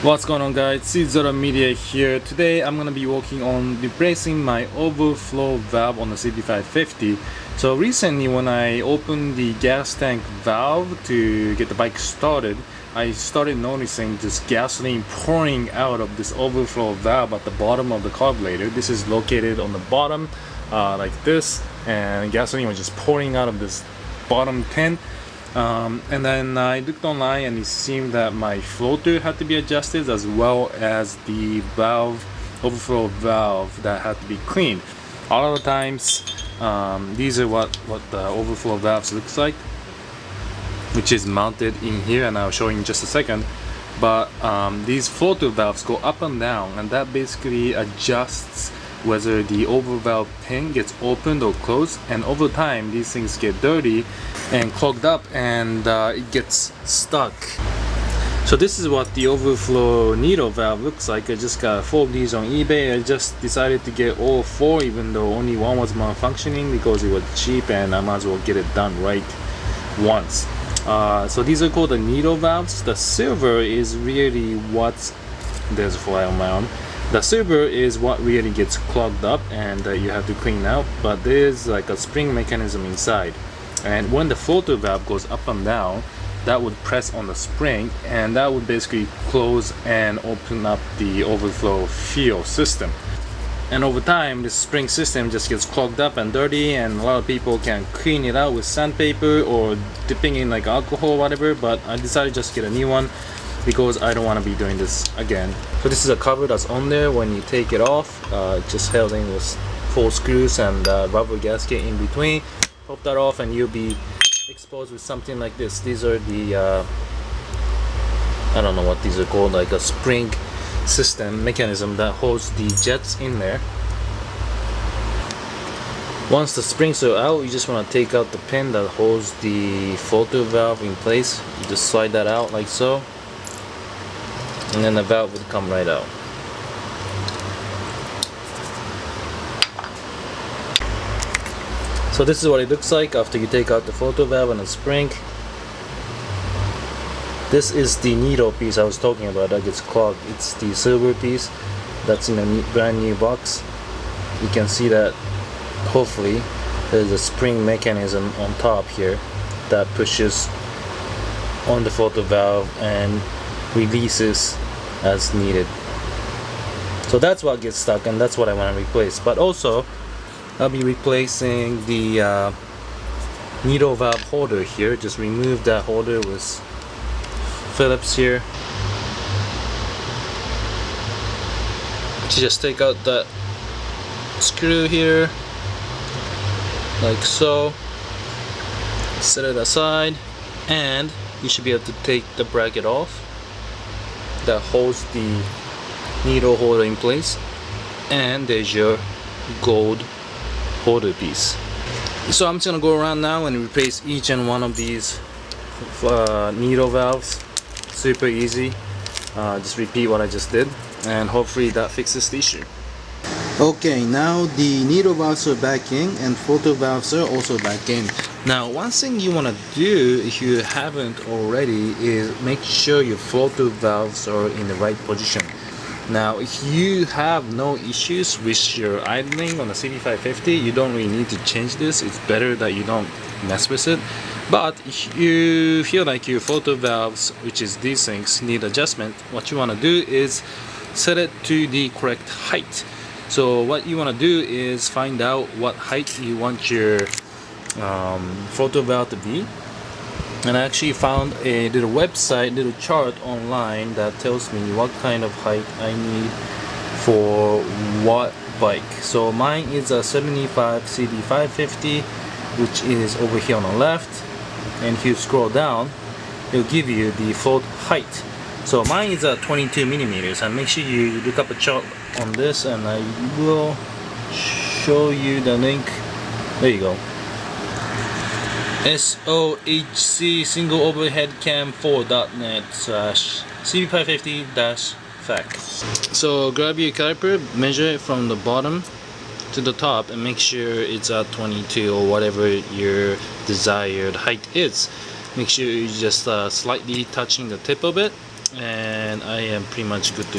What's going on, guys? CB550 Media here. Today I'm gonna be working on replacing my overflow valve on the CB550. So recently when I opened the gas tank valve to get the bike started, I started noticing this gasoline pouring out of this overflow valve at the bottom of the carburetor. This is located on the bottom like this, and gasoline was just pouring out of this bottom tin. And then I looked online and it seemed that my floater had to be adjusted, as well as the valve, overflow valve, that had to be cleaned. A lot of the times these are what the overflow valves looks like, which is mounted in here, and I'll show you in just a second. But these floater valves go up and down, and that basically adjusts whether the over valve pin gets opened or closed. And over time these things get dirty and clogged up, and it gets stuck. So this is what the overflow needle valve looks like. I just got 4 of these on eBay. I just decided to get all 4, even though only one was malfunctioning, because it was cheap and I might as well get it done right once. So these are called the needle valves. The silver is really what's, there's a fly on my arm. The silver is what really gets clogged up and you have to clean out, but there's like a spring mechanism inside. And when the floater valve goes up and down, that would press on the spring, and that would basically close and open up the overflow fuel system. And over time this spring system just gets clogged up and dirty, and a lot of people can clean it out with sandpaper or dipping in like alcohol or whatever, but I decided just to get a new one because I don't want to be doing this again. So this is a cover that's on there. When you take it off, just held in with 4 screws and rubber gasket in between. Pop that off and you'll be exposed with something like this. These are the I don't know what these are called, like a spring system mechanism that holds the jets in there. Once the springs are out, you just want to take out the pin that holds the floater valve in place. You just slide that out like so, and then the valve would come right out. So this is what it looks like after you take out the floater valve and the spring. This is the needle piece I was talking about that gets clogged. It's the silver piece that's in a brand new box. You can see that hopefully there's a spring mechanism on top here that pushes on the floater valve and releases as needed. So that's what gets stuck, and that's what I want to replace. But also I'll be replacing the needle valve holder here. Just remove that holder with Phillips here. Just take out that screw here like so, set it aside, and you should be able to take the bracket off that holds the needle holder in place, and there's your gold holder piece. So I'm just gonna go around now and replace each and one of these needle valves. Super easy. Just repeat what I just did, and hopefully that fixes the issue. Okay, now the needle valves are back in and floater valves are also back in. Now one thing you want to do, if you haven't already, is make sure your floater valves are in the right position. Now if you have no issues with your idling on the CB550, you don't really need to change this. It's better that you don't mess with it. But if you feel like your floater valves, which is these things, need adjustment, what you want to do is set it to the correct height. So what you want to do is find out what height you want your floater valve to be. And I actually found a little website, little chart online that tells me what kind of height I need for what bike. So mine is a 75 CB550, which is over here on the left, and if you scroll down it'll give you the float height. So mine is at 22 millimeters, and make sure you look up a chart on this, and I will show you the link. There you go. SOHC single overhead cam 4.net / CB550-FAC. So grab your caliper, measure it from the bottom to the top, and make sure it's at 22 or whatever your desired height is. Make sure you're just slightly touching the tip of it, and I am pretty much good to